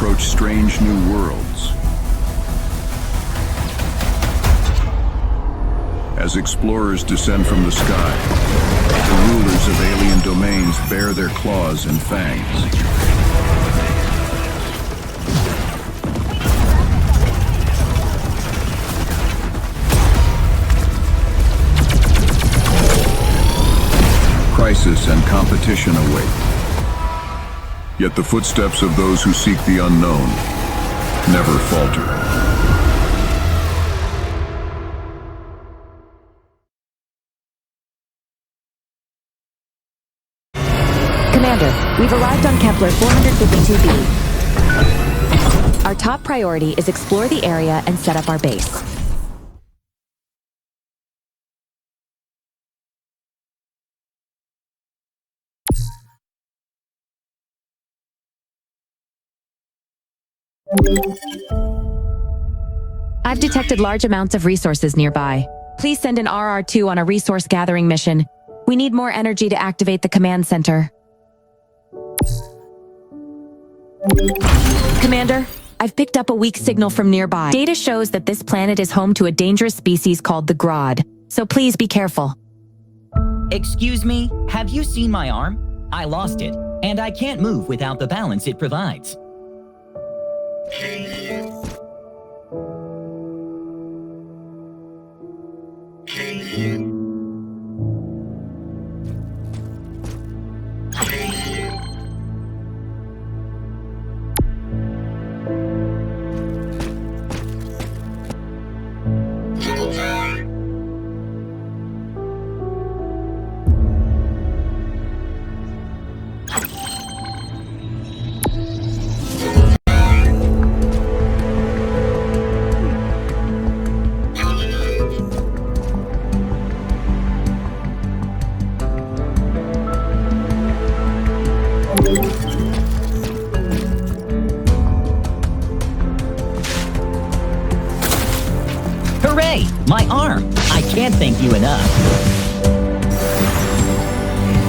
approach strange new worlds. As explorers descend from the sky, the rulers of alien domains bare their claws and fangs. Crisis and competition await. Yet the footsteps of those who seek the unknown never falter. Commander, we've arrived on Kepler 452b. Our top priority is explore the area and set up our base. I've detected large amounts of resources nearby. Please send an RR2 on a resource gathering mission. We need more energy to activate the command center. Commander, I've picked up a weak signal from nearby. Data shows that this planet is home to a dangerous species called the Grodd, so please be careful. Excuse me, have you seen my arm? I lost it, and I can't move without the balance it provides. Hooray! My arm! I can't thank you enough.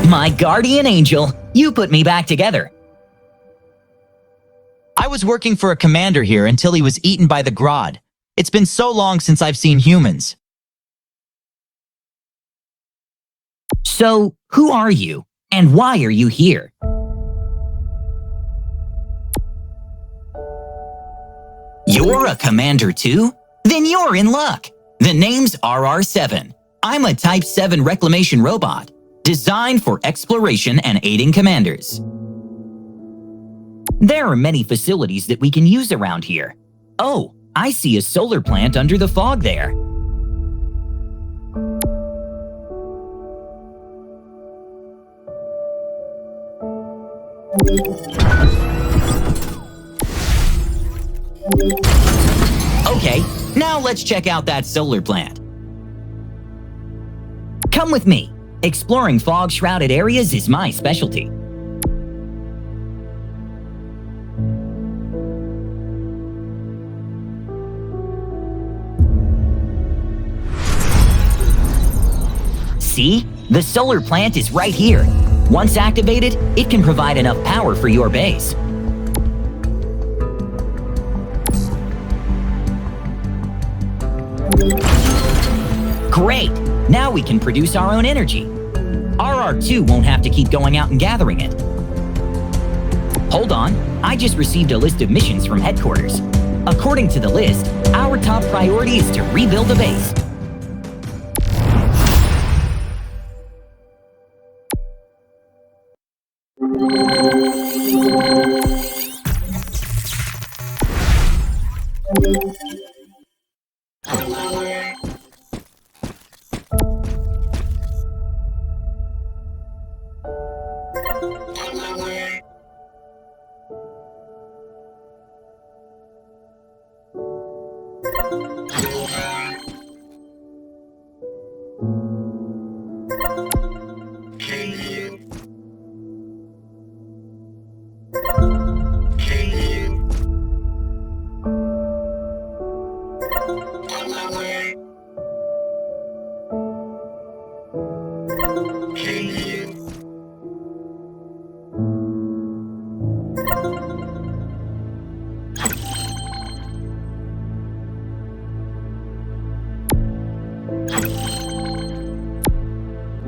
My guardian angel, you put me back together. I was working for a commander here until he was eaten by the Grodd. It's been so long since I've seen humans. So, who are you? And why are you here? You're a commander too? Then you're in luck. The name's RR7. I'm a Type 7 reclamation robot, designed for exploration and aiding commanders. There are many facilities that we can use around here. Oh, I see a solar plant under the fog there. Okay, now let's check out that solar plant. Come with me. Exploring fog-shrouded areas is my specialty. See? The solar plant is right here. Once activated, it can provide enough power for your base. Great! Now we can produce our own energy. RR2 won't have to keep going out and gathering it. Hold on, I just received a list of missions from headquarters. According to the list, our top priority is to rebuild the base.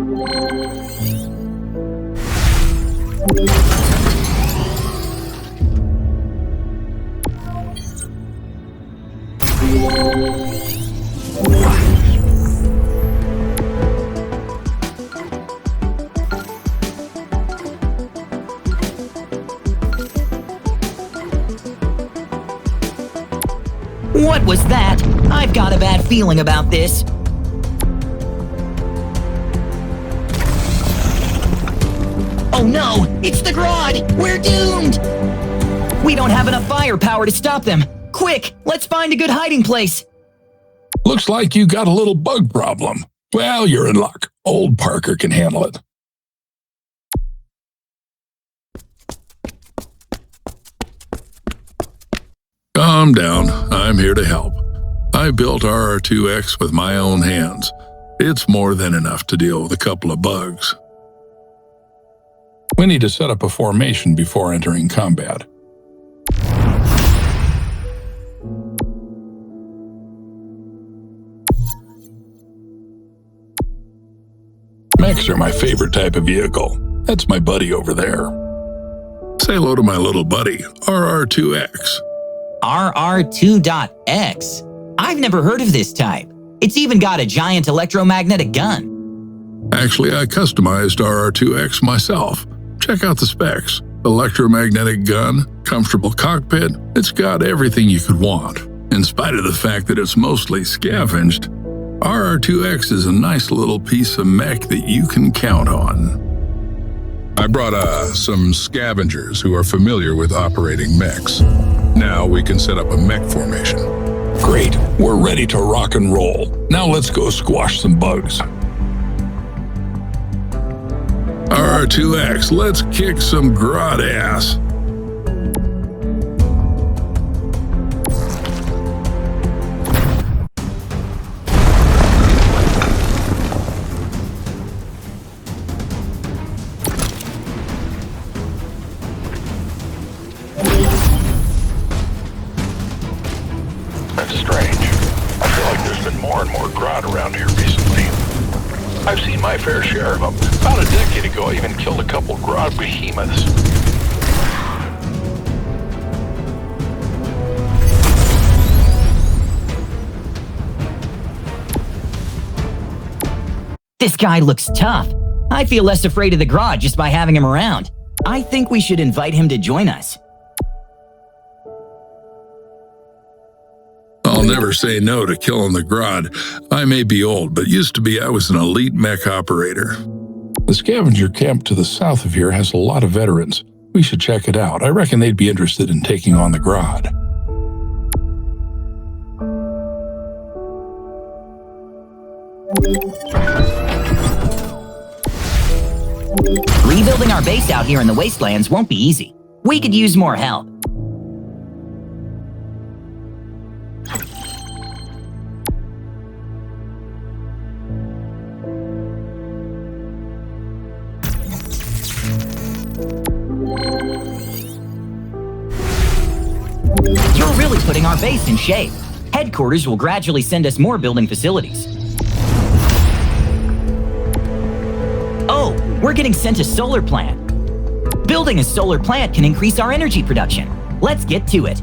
What was that? I've got a bad feeling about this. Oh no! It's the Grodd! We're doomed! We don't have enough firepower to stop them. Quick, let's find a good hiding place. Looks like you got a little bug problem. Well, you're in luck. Old Parker can handle it. Calm down. I'm here to help. I built RR2X with my own hands. It's more than enough to deal with a couple of bugs. We need to set up a formation before entering combat. Mechs are my favorite type of vehicle. That's my buddy over there. Say hello to my little buddy, RR2X. RR2.X. I've never heard of this type. It's even got a giant electromagnetic gun. Actually, I customized RR2X myself. Check out the specs. Electromagnetic gun, comfortable cockpit, it's got everything you could want. In spite of the fact that it's mostly scavenged, RR2X is a nice little piece of mech that you can count on. I brought some scavengers who are familiar with operating mechs. Now we can set up a mech formation. Great, we're ready to rock and roll. Now let's go squash some bugs. RR2X, let's kick some Grodd ass. That's strange. I feel like there's been more and more Grodd around here recently. I've seen my fair share of them. About a decade ago, I even killed a couple Grodd behemoths. This guy looks tough. I feel less afraid of the Grodd just by having him around. I think we should invite him to join us. I'll never say no to killing the Grodd. I may be old, but used to be I was an elite mech operator. The scavenger camp to the south of here has a lot of veterans. We should check it out. I reckon they'd be interested in taking on the Grodd. Rebuilding our base out here in the wastelands won't be easy. We could use more help. You're really putting our base in shape. Headquarters will gradually send us more building facilities. Oh, we're getting sent a solar plant. Building a solar plant can increase our energy production. Let's get to it.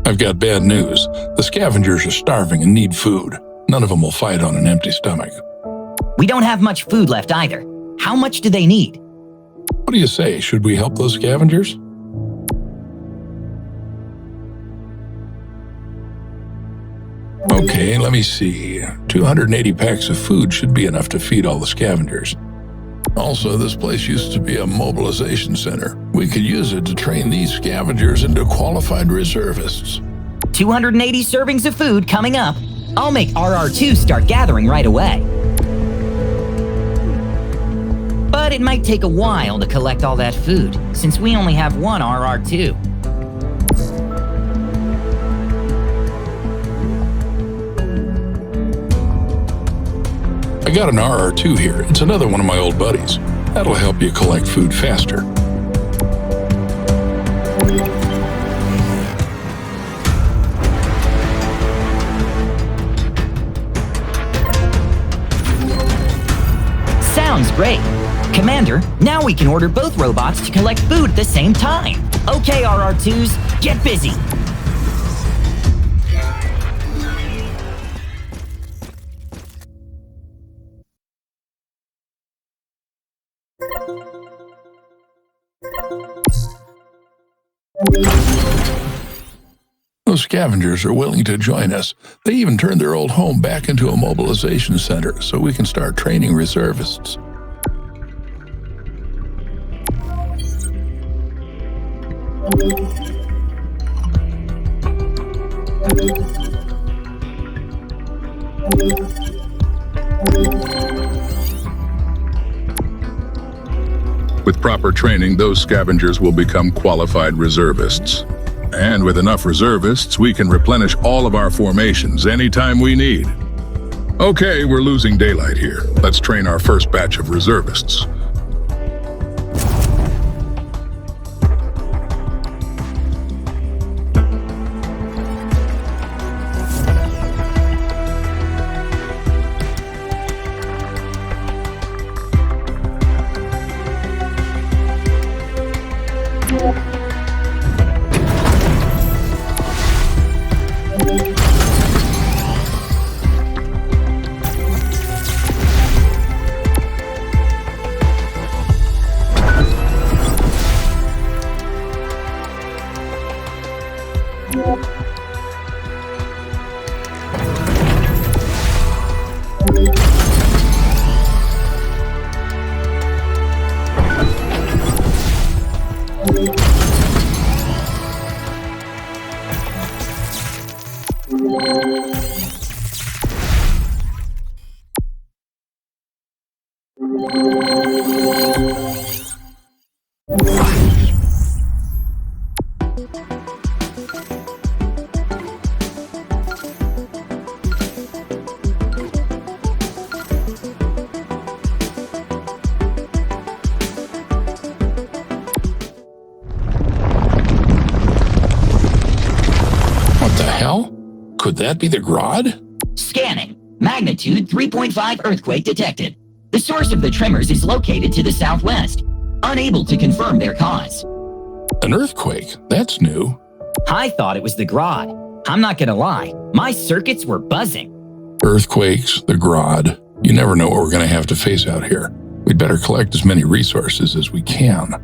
I've got bad news. The scavengers are starving and need food. None of them will fight on an empty stomach. We don't have much food left either. How much do they need? What do you say? Should we help those scavengers? Okay, let me see. 280 packs of food should be enough to feed all the scavengers. Also, this place used to be a mobilization center. We could use it to train these scavengers into qualified reservists. 280 servings of food coming up. I'll make RR2 start gathering right away. But it might take a while to collect all that food, since we only have one RR2. I got an RR2 here. It's another one of my old buddies. That'll help you collect food faster. Sounds great. Commander, now we can order both robots to collect food at the same time. Okay, RR2s, get busy. Those scavengers are willing to join us. They even turned their old home back into a mobilization center so we can start training reservists. With proper training, those scavengers will become qualified reservists. And with enough reservists, we can replenish all of our formations anytime we need. Okay, we're losing daylight here. Let's train our first batch of reservists. Could that be the Grodd? Scanning. Magnitude 3.5 earthquake detected. The source of the tremors is located to the southwest. Unable to confirm their cause. An earthquake? That's new. I thought it was the Grodd. I'm not gonna lie, my circuits were buzzing. Earthquakes, the Grodd. You never know what we're gonna have to face out here. We'd better collect as many resources as we can.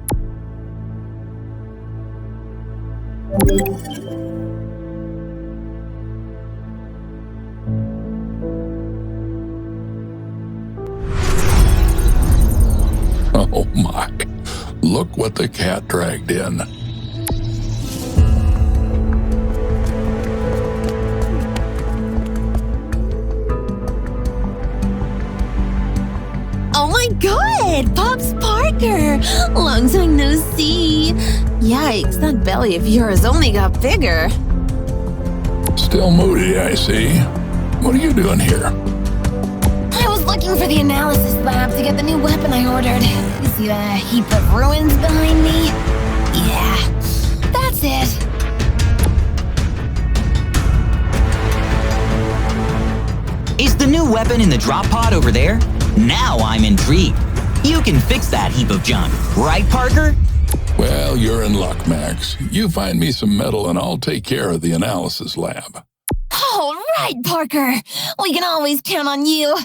Oh my, look what the cat dragged in. Oh my god, Pops Parker! Long time no see. Yikes, that belly of yours only got bigger. Still moody, I see. what are you doing here? I was looking for the analysis lab to get the new weapon I ordered. You see the heap of ruins behind me? Yeah, that's it. Is the new weapon in the drop pod over there? Now I'm intrigued. You can fix that heap of junk, right, Parker? Well, you're in luck, Max. You find me some metal and I'll take care of the analysis lab. All right, Parker. We can always count on you.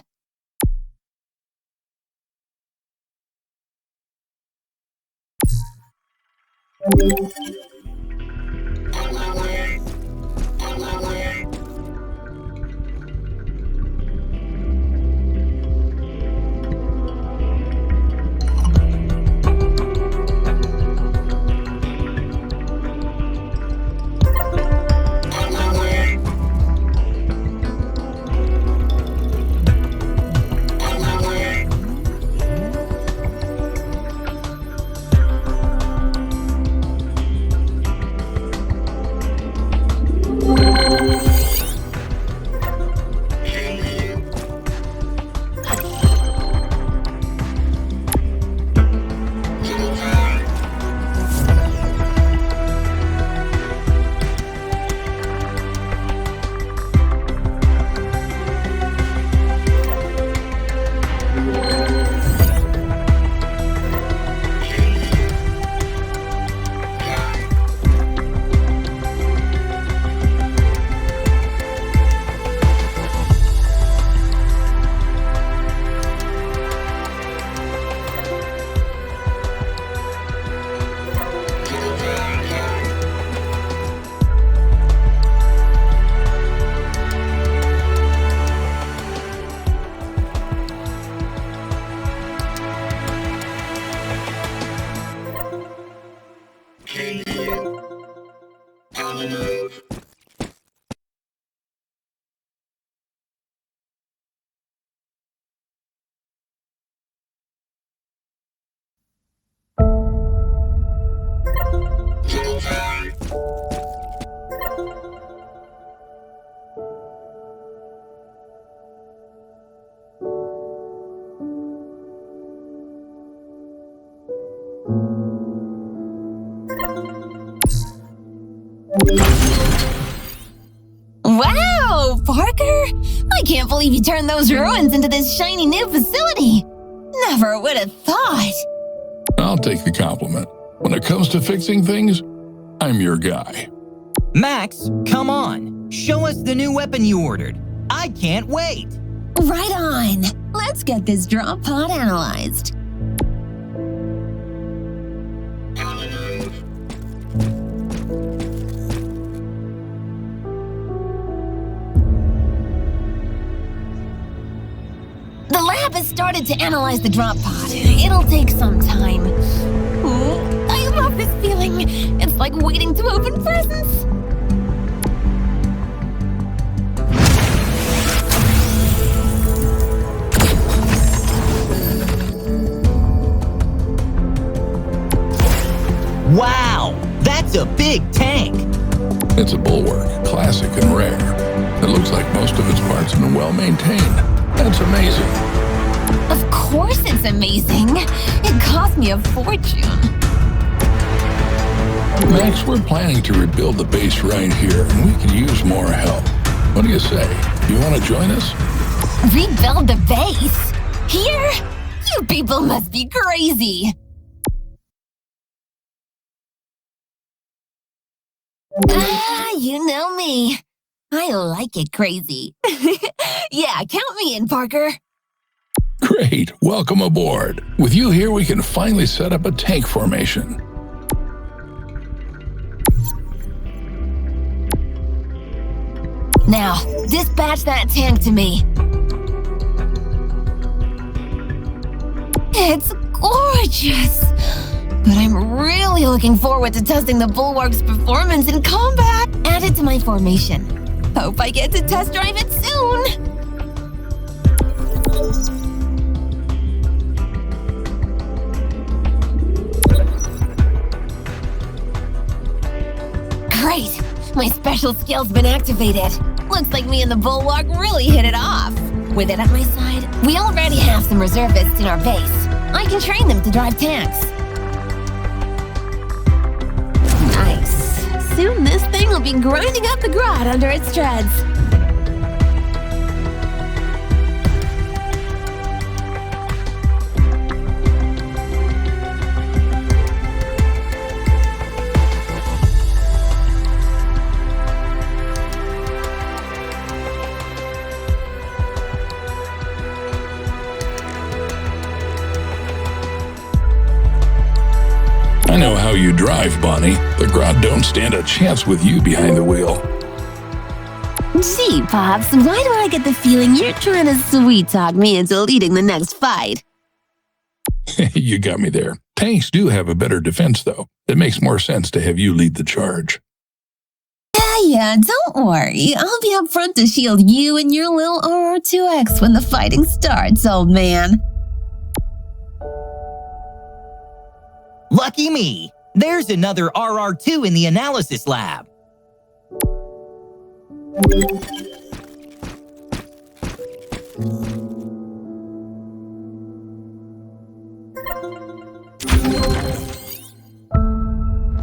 Wow, Parker! I can't believe you turned those ruins into this shiny new facility. Never would have thought. I'll take the compliment. When it comes to fixing things, I'm your guy. Max, come on. Show us the new weapon you ordered. I can't wait. Right on. Let's get this drop pod analyzed. The lab has started to analyze the drop pod. It'll take some time. Ooh, I love this feeling. It's like waiting to open presents. Wow, that's a big tank. It's a bulwark, classic and rare. It looks like most of its parts have been well maintained. That's amazing. Of course it's amazing. It cost me a fortune. Max, we're planning to rebuild the base right here, and we could use more help. What do you say? You want to join us? Rebuild the base? Here? You people must be crazy. You know me. I like it crazy. Yeah, count me in, Parker. Great. Welcome aboard. With you here, we can finally set up a tank formation. Now, dispatch that tank to me. It's gorgeous. But I'm really looking forward to testing the bulwark's performance in combat. Add it to my formation. Hope I get to test drive it soon. Great! My special skill's been activated. Looks like me and the Bulwark really hit it off. With it at my side, we already have some reservists in our base. I can train them to drive tanks. Nice. Soon this thing will be grinding up the Grodd under its treads. I know how you drive, Bonnie. The Grodd don't stand a chance with you behind the wheel. Gee, Pops, why do I get the feeling you're trying to sweet-talk me into leading the next fight? You got me there. Tanks do have a better defense, though. It makes more sense to have you lead the charge. Yeah, don't worry. I'll be up front to shield you and your little RR2X when the fighting starts, old man. Lucky me! There's another RR2 in the analysis lab.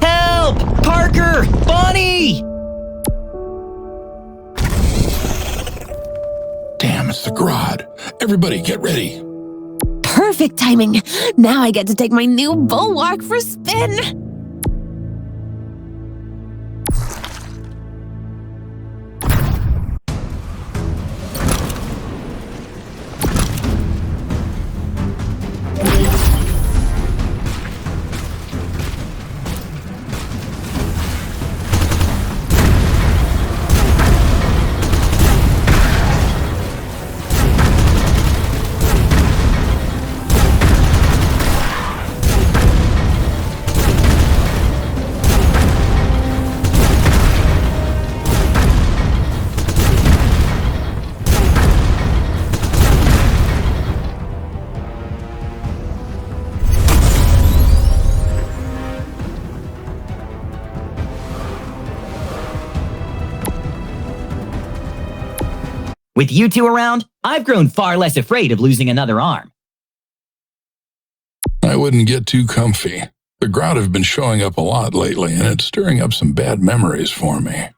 Help! Parker! Bonnie! Damn, it's the Grodd. Everybody get ready. Perfect timing. Now I get to take my new Bulwark for a spin. With you two around, I've grown far less afraid of losing another arm. I wouldn't get too comfy. The Grodd have been showing up a lot lately, and it's stirring up some bad memories for me.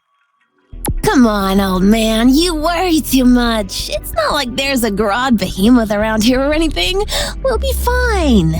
Come on, old man. You worry too much. It's not like there's a Grodd behemoth around here or anything. We'll be fine.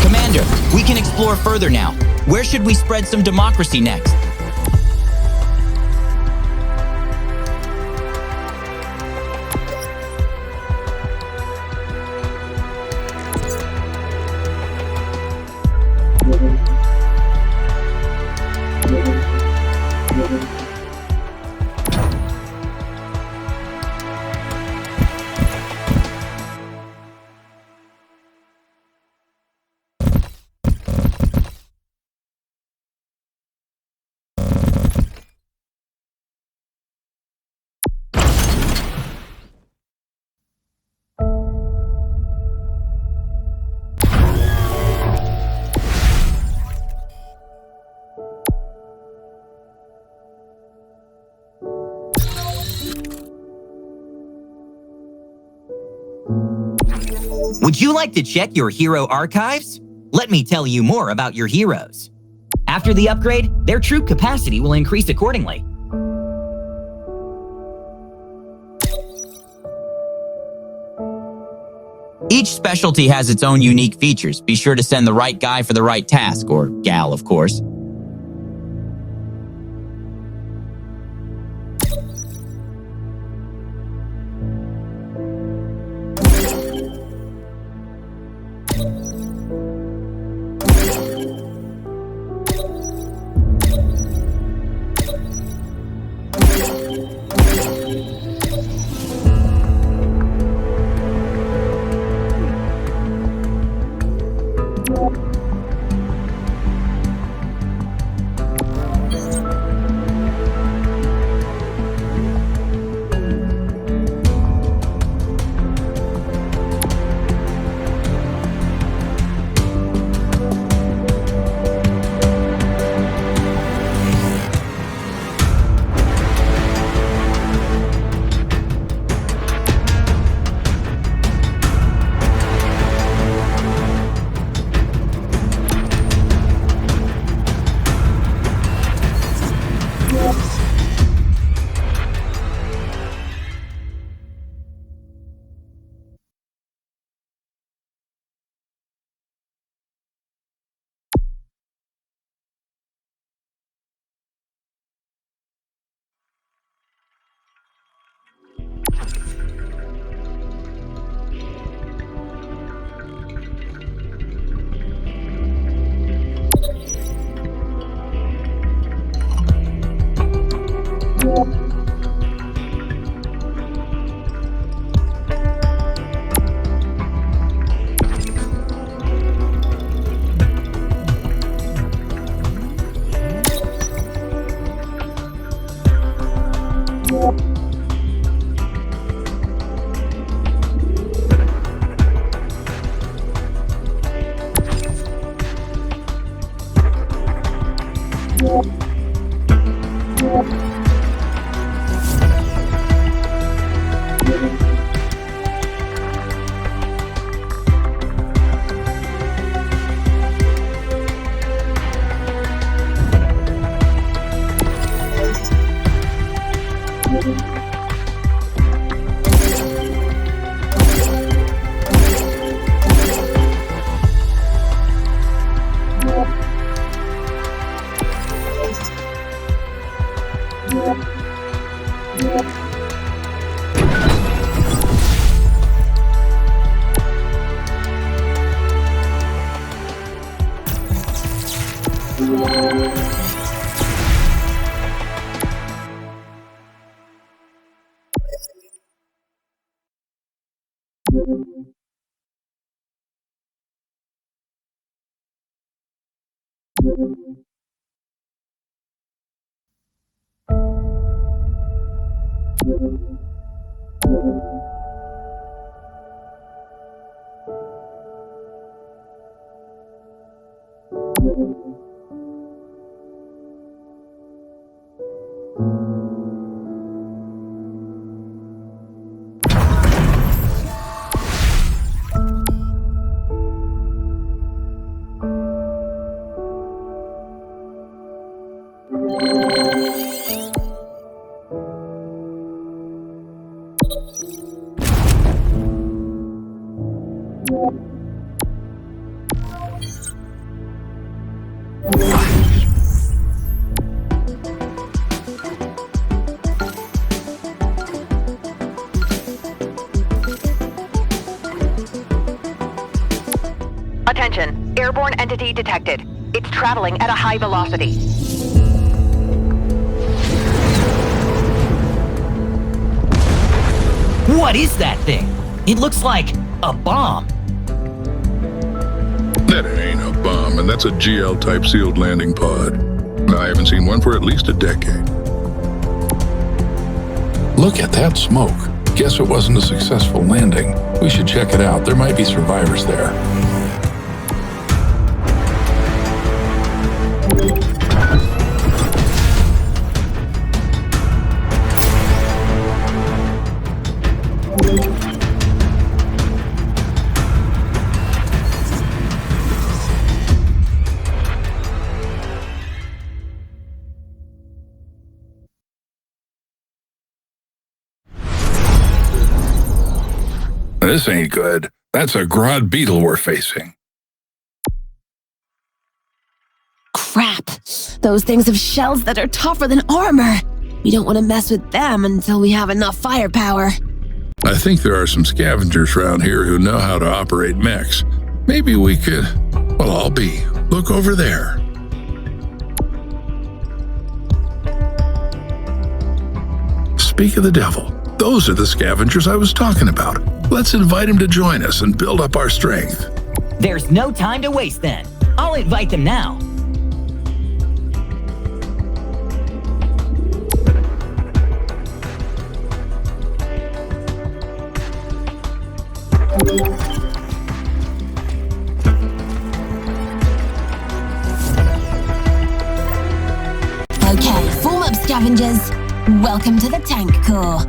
Commander, we can explore further now. Where should we spread some democracy next? Would you like to check your hero archives? Let me tell you more about your heroes. After the upgrade, their troop capacity will increase accordingly. Each specialty has its own unique features. Be sure to send the right guy for the right task, or gal, of course. Attention, airborne entity detected. It's traveling at a high velocity. What is that thing? It looks like a bomb. That ain't a bomb, and that's a GL-type sealed landing pod. I haven't seen one for at least a decade. Look at that smoke. Guess it wasn't a successful landing. We should check it out. There might be survivors there. This ain't good. That's a Grodd beetle we're facing. Crap. Those things have shells that are tougher than armor. We don't want to mess with them until we have enough firepower. I think there are some scavengers around here who know how to operate mechs. Maybe we could... Well, I'll be. Look over there. Speak of the devil. Those are the scavengers I was talking about. Let's invite them to join us and build up our strength. There's no time to waste then. I'll invite them now. Okay, form up, scavengers. Welcome to the Tank Corps.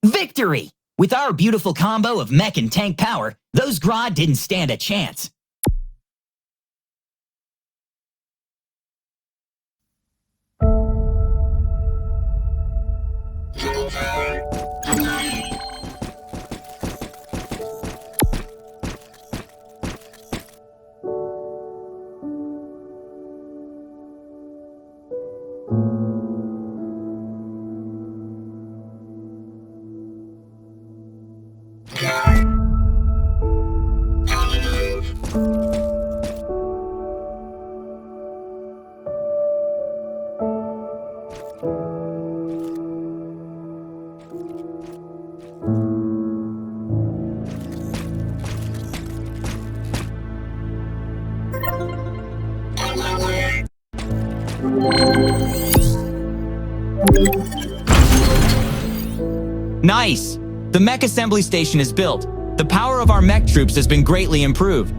Victory! With our beautiful combo of mech and tank power, those Grodd didn't stand a chance. Nice! The mech assembly station is built. The power of our mech troops has been greatly improved.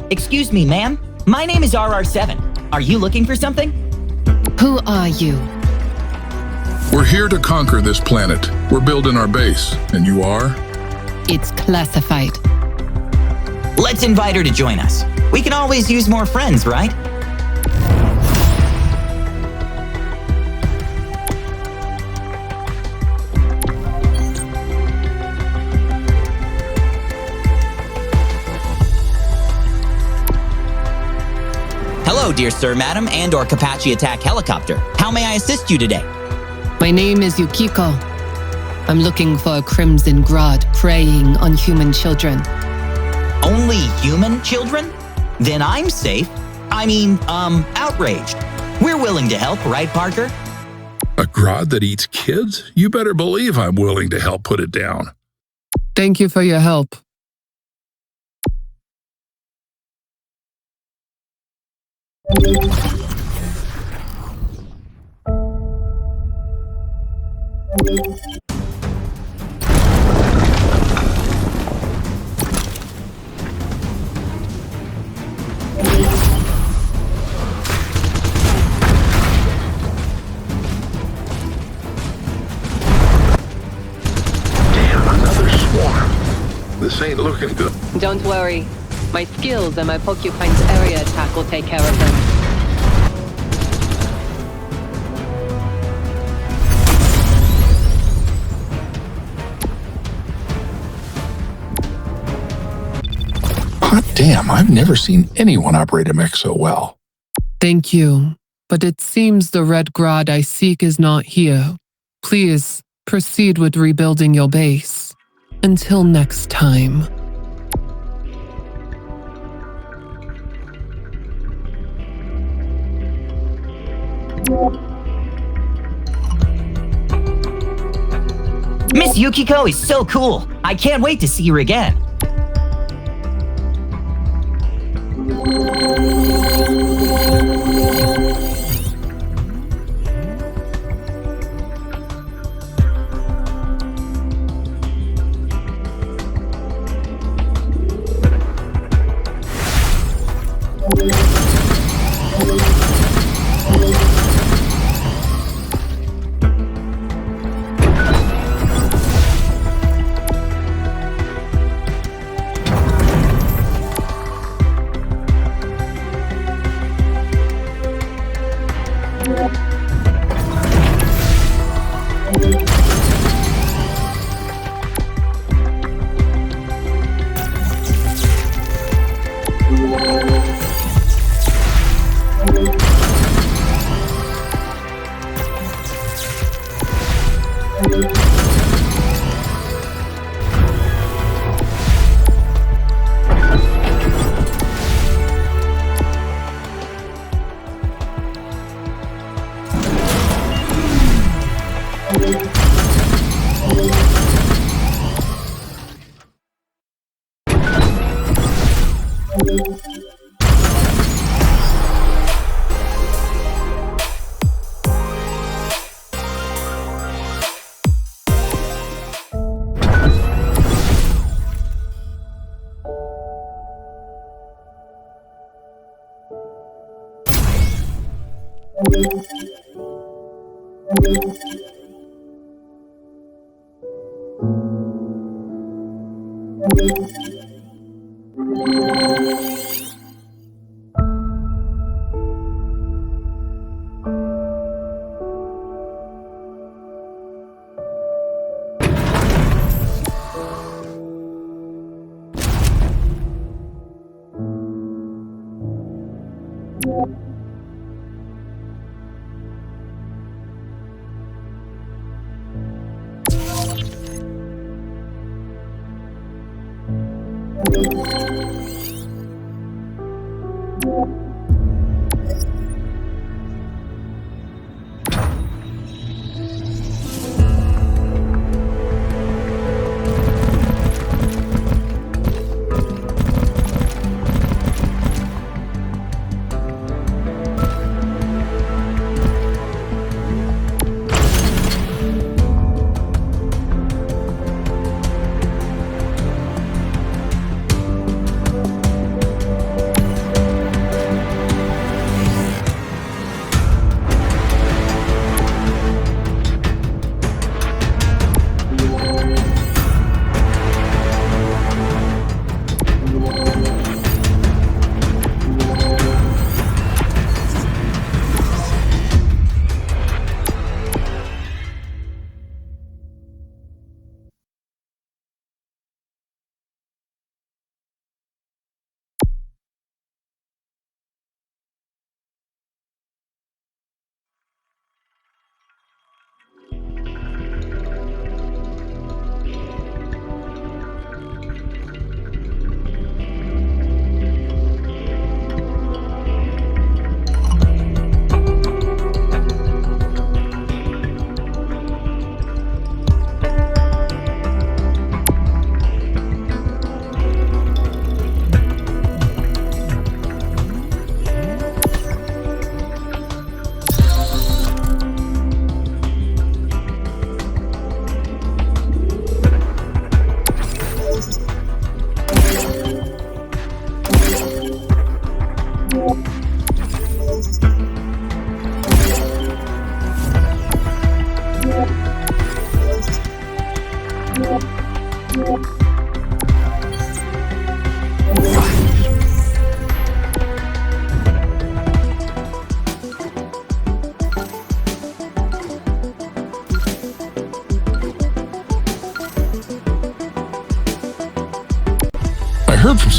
Excuse me, ma'am. My name is RR7. Are you looking for something? Who are you? We're here to conquer this planet. We're building our base. And you are? It's classified. Let's invite her to join us. We can always use more friends, right? Hello, dear sir, madam, and/or Apache attack helicopter. How may I assist you today? My name is Yukiko. I'm looking for a Crimson Grodd preying on human children. Only human children? Then I'm safe. Outraged. We're willing to help, right, Parker? A Grodd that eats kids? You better believe I'm willing to help put it down. Thank you for your help. Damn, another swarm. This ain't looking good. Don't worry. My skills and my porcupine's area attack will take care of them. Hot damn, I've never seen anyone operate a mech so well. Thank you, but it seems the red Grodd I seek is not here. Please, proceed with rebuilding your base. Until next time. Miss Yukiko is so cool. I can't wait to see her again.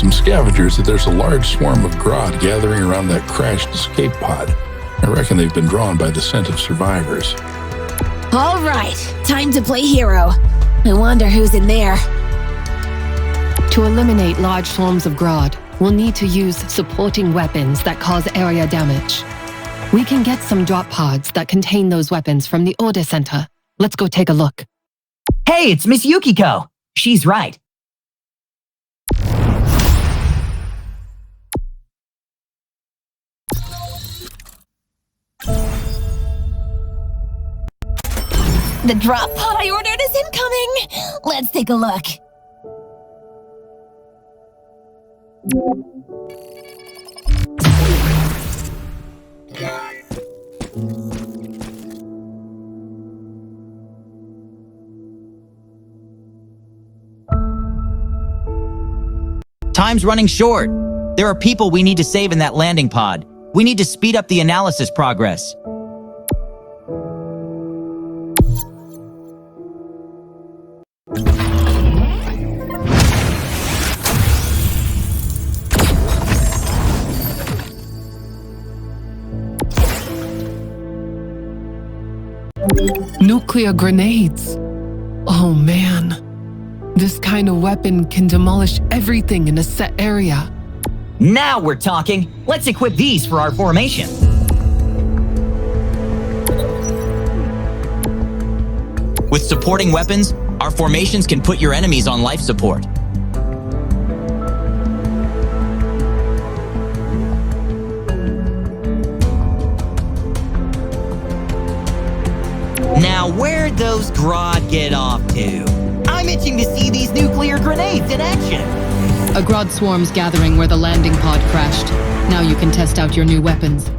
some scavengers that there's a large swarm of Grodd gathering around that crashed escape pod. I reckon they've been drawn by the scent of survivors. All right, time to play hero. I wonder who's in there. To eliminate large swarms of Grodd, we'll need to use supporting weapons that cause area damage. We can get some drop pods that contain those weapons from the Order Center. Let's go take a look. Hey, it's Miss Yukiko. She's right. The drop pod I ordered is incoming. Let's take a look. Time's running short. There are people we need to save in that landing pod. We need to speed up the analysis progress. Nuclear grenades. Oh man. This kind of weapon can demolish everything in a set area. Now we're talking. Let's equip these for our formation. With supporting weapons, our formations can put your enemies on life support. Now, where'd those Grodd get off to? I'm itching to see these nuclear grenades in action. A Grodd swarm's gathering where the landing pod crashed. Now you can test out your new weapons.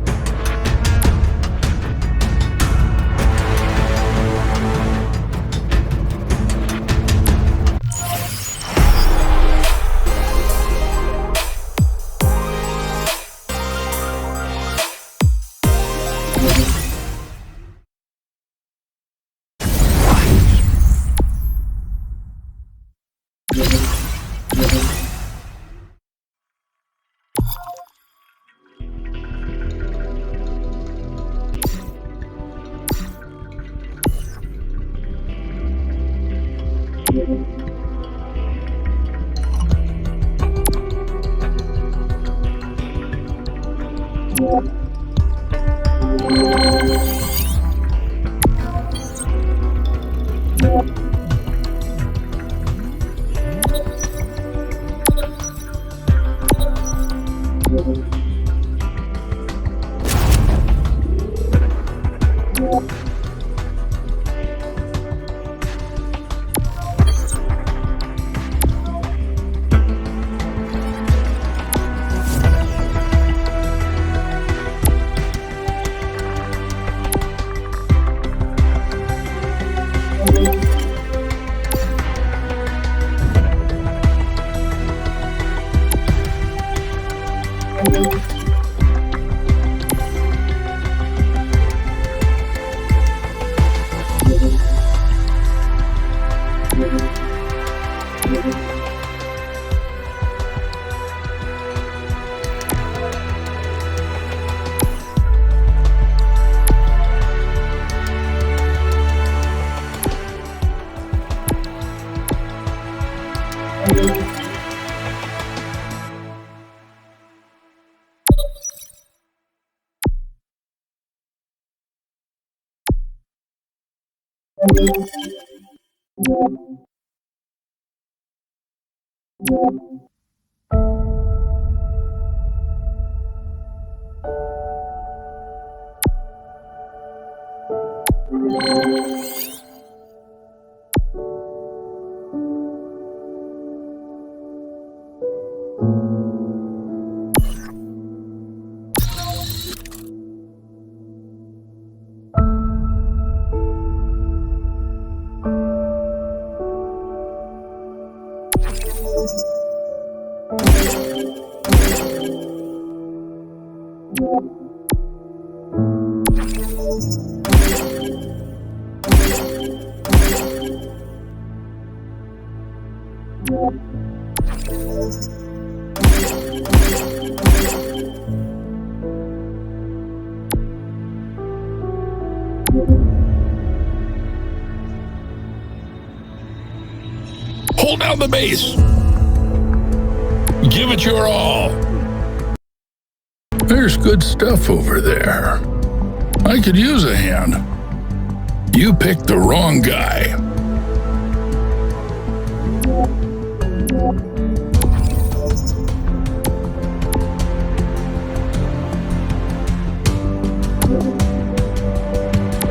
Hold down the base. Give it your all. There's good stuff over there. I could use a hand. You picked the wrong guy.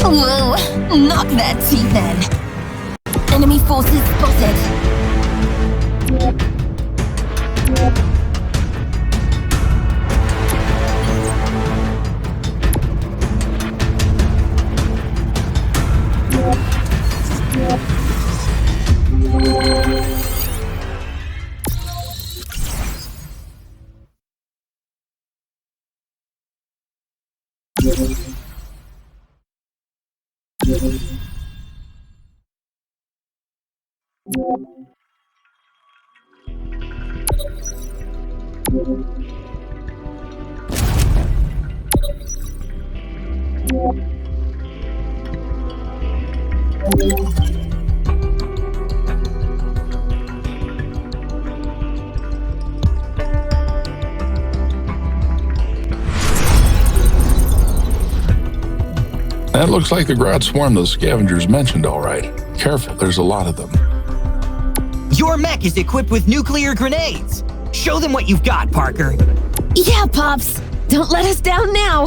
Whoa, knock that teeth then. Enemy forces spotted. That looks like the Grodd swarm those scavengers mentioned, all right. Careful, there's a lot of them. Your mech is equipped with nuclear grenades. Show them what you've got, Parker. Yeah, Pops. Don't let us down now.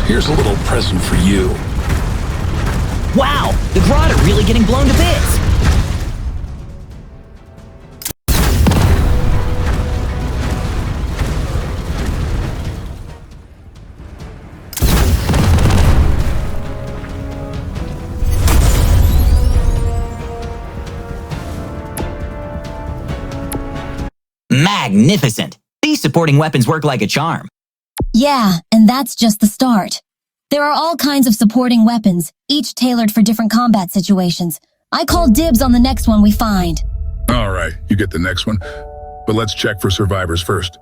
Here's a little present for you. Wow, the Grodd are really getting blown to bits. Magnificent. These supporting weapons work like a charm. Yeah, and that's just the start. There are all kinds of supporting weapons, each tailored for different combat situations. I call dibs on the next one we find. All right, you get the next one. But let's check for survivors first.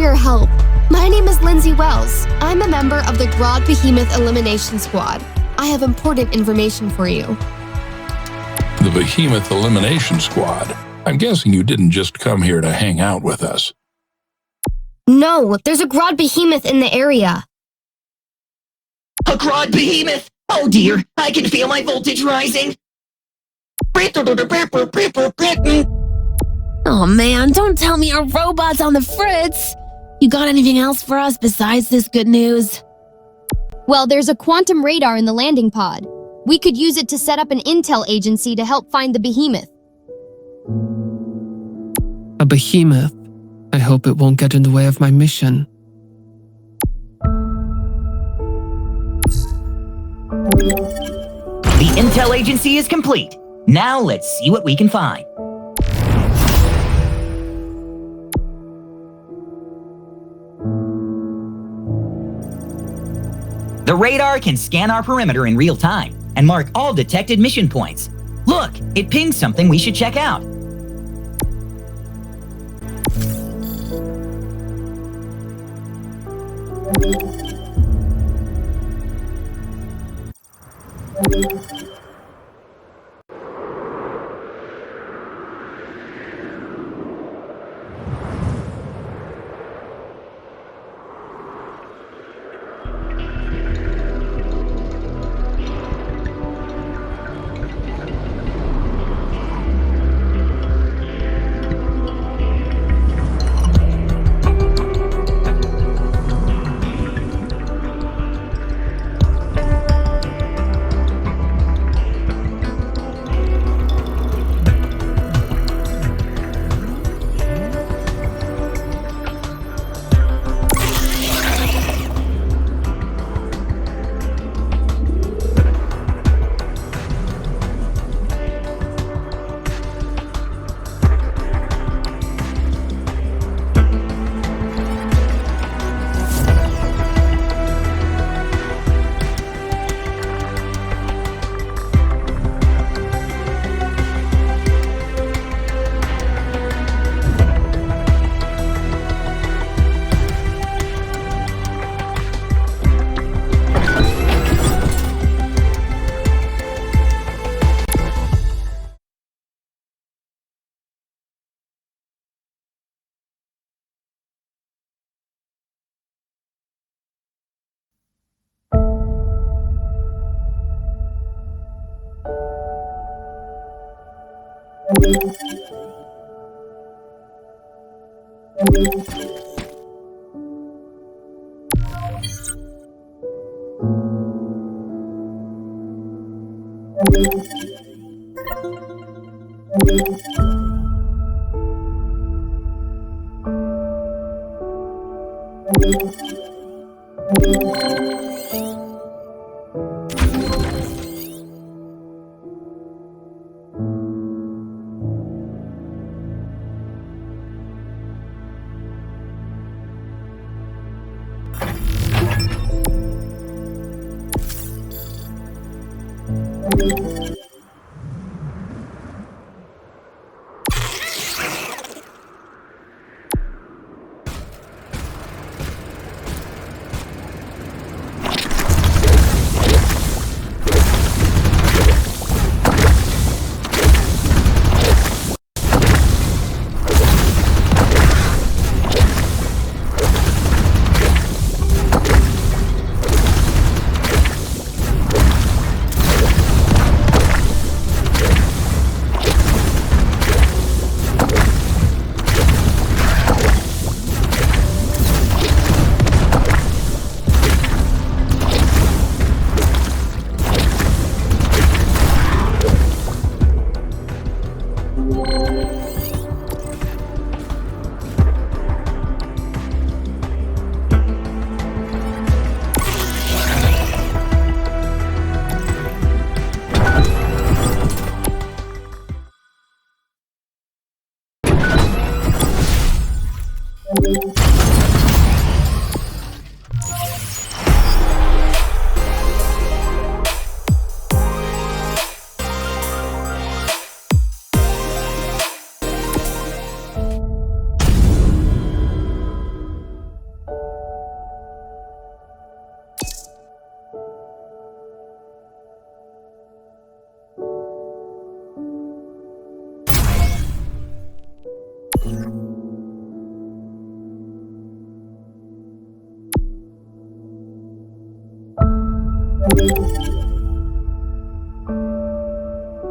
your help. My name is Lindsay Wells. I'm a member of the Grodd Behemoth Elimination Squad. I have important information for you. The Behemoth Elimination Squad. I'm guessing you didn't just come here to hang out with us. No, there's a Grodd Behemoth in the area. A Grodd Behemoth! Oh dear, I can feel my voltage rising. Oh man, don't tell me our robot's on the fritz. You got anything else for us besides this good news? Well, there's a quantum radar in the landing pod. We could use it to set up an intel agency to help find the behemoth. A behemoth? I hope it won't get in the way of my mission. The intel agency is complete. Now let's see what we can find. The radar can scan our perimeter in real time and mark all detected mission points. Look, it pings something we should check out.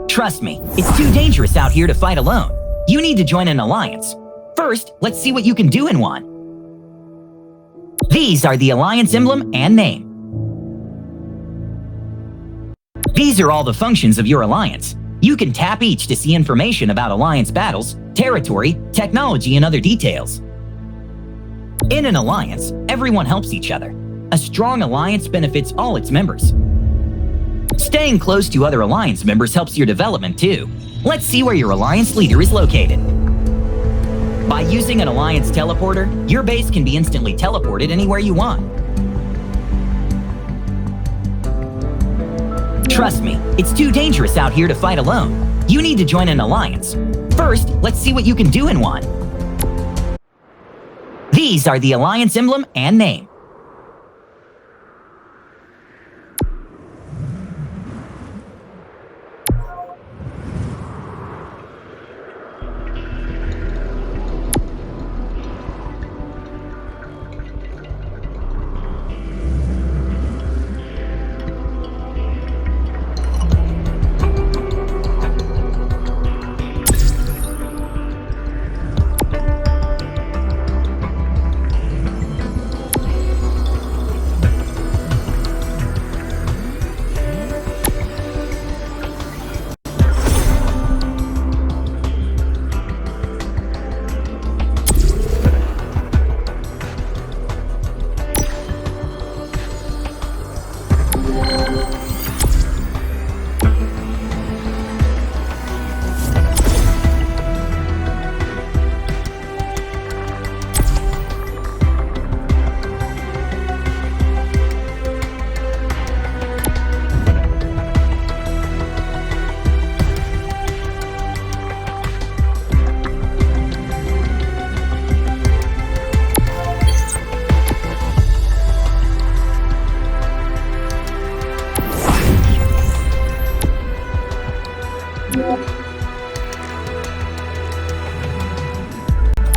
Trust me, it's too dangerous out here to fight alone. You need to join an alliance. First, let's see what you can do in one. These are the alliance emblem and name. These are all the functions of your alliance. You can tap each to see information about alliance battles, territory, technology, and other details. In an alliance, everyone helps each other. A strong alliance benefits all its members. Staying close to other alliance members helps your development too. Let's see where your alliance leader is located. By using an alliance teleporter, your base can be instantly teleported anywhere you want. Trust me, it's too dangerous out here to fight alone. You need to join an alliance. First, let's see what you can do in one. These are the alliance emblem and name.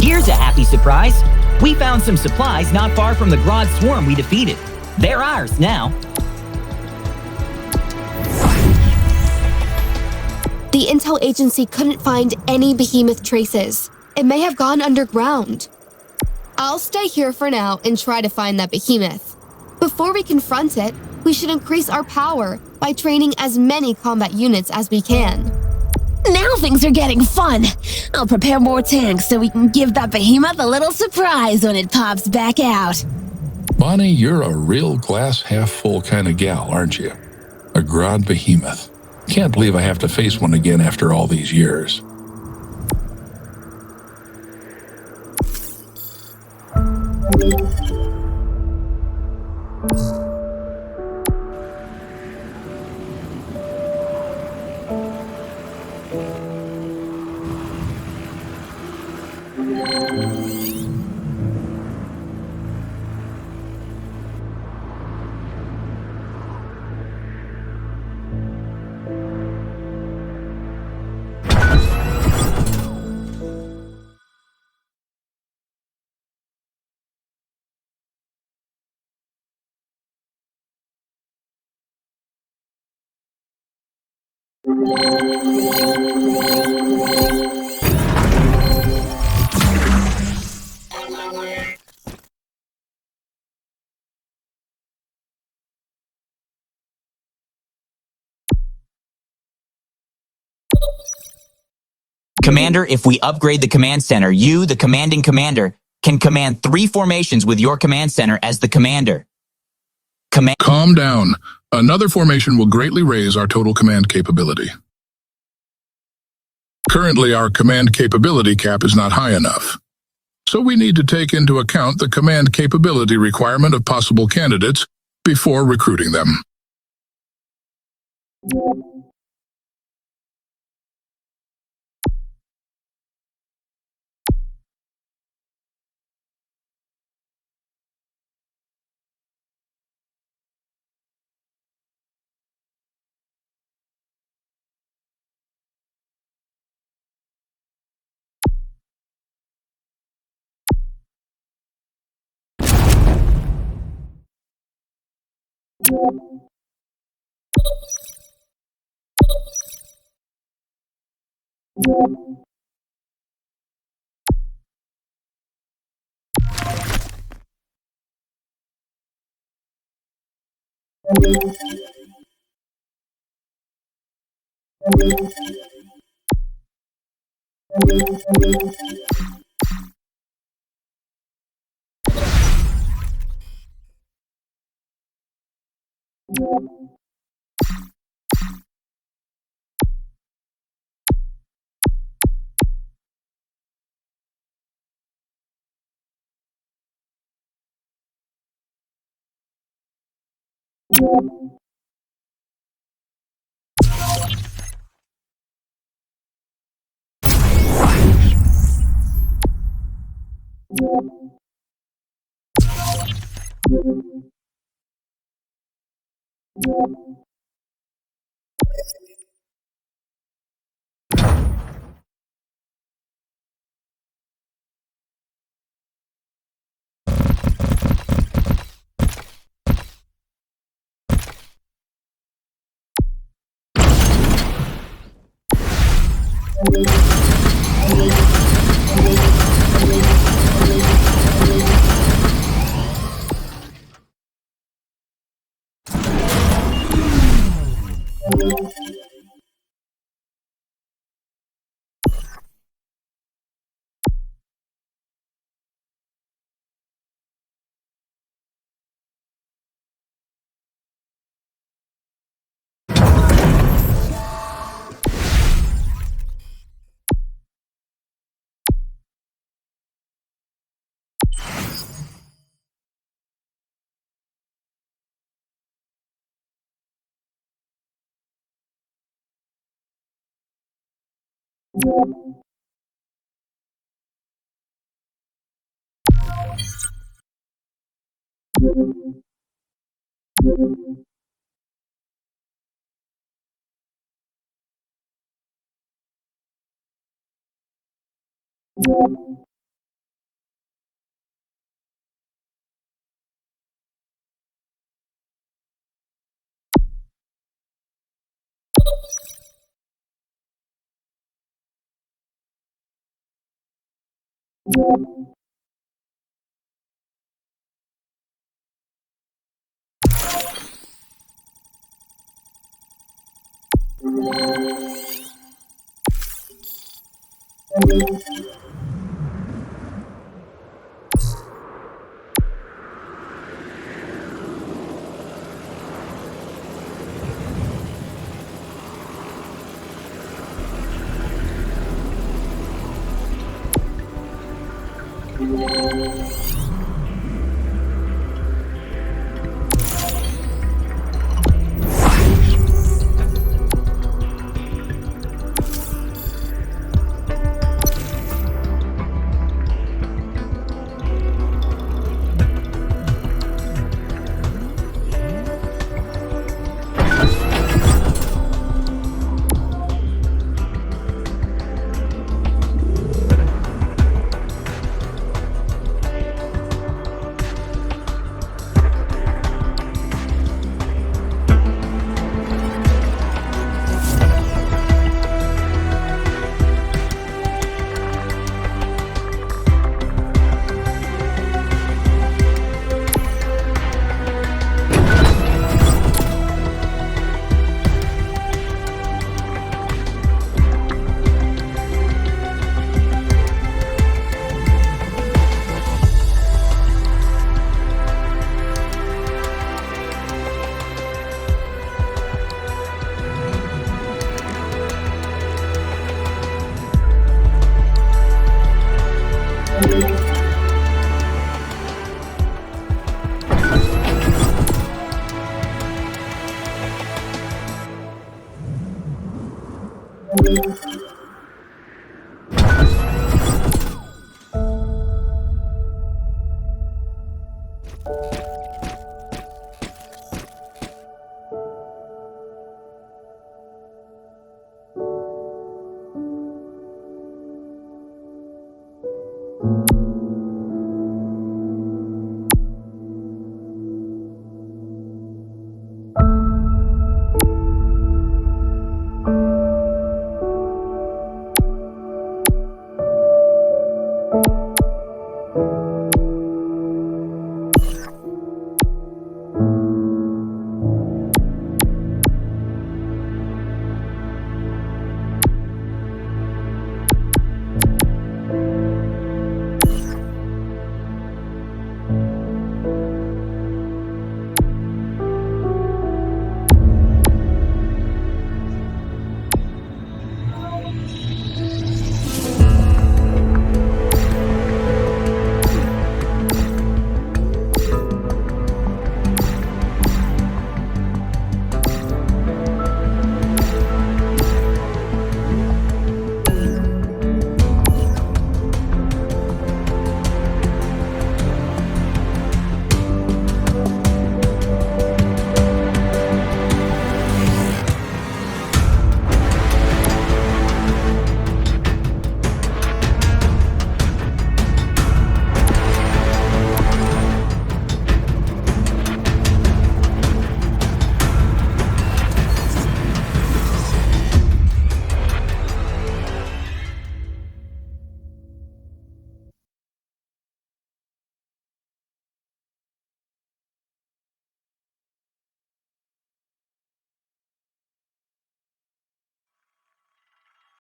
Here's a happy surprise. We found some supplies not far from the Grodd swarm we defeated. They're ours now. The intel agency couldn't find any behemoth traces. It may have gone underground. I'll stay here for now and try to find that behemoth. Before we confront it, we should increase our power by training as many combat units as we can. Now things are getting fun. I'll prepare more tanks so we can give that behemoth a little surprise when it pops back out. Bonnie, you're a real glass half full kind of gal, aren't you? A Grodd behemoth. Can't believe I have to face one again after all these years. Commander, if we upgrade the command center, you, the commanding commander, can command 3 formations with your command center as the commander. Calm down. Another formation will greatly raise our total command capability. Currently, our command capability cap is not high enough. So we need to take into account the command capability requirement of possible candidates before recruiting them. you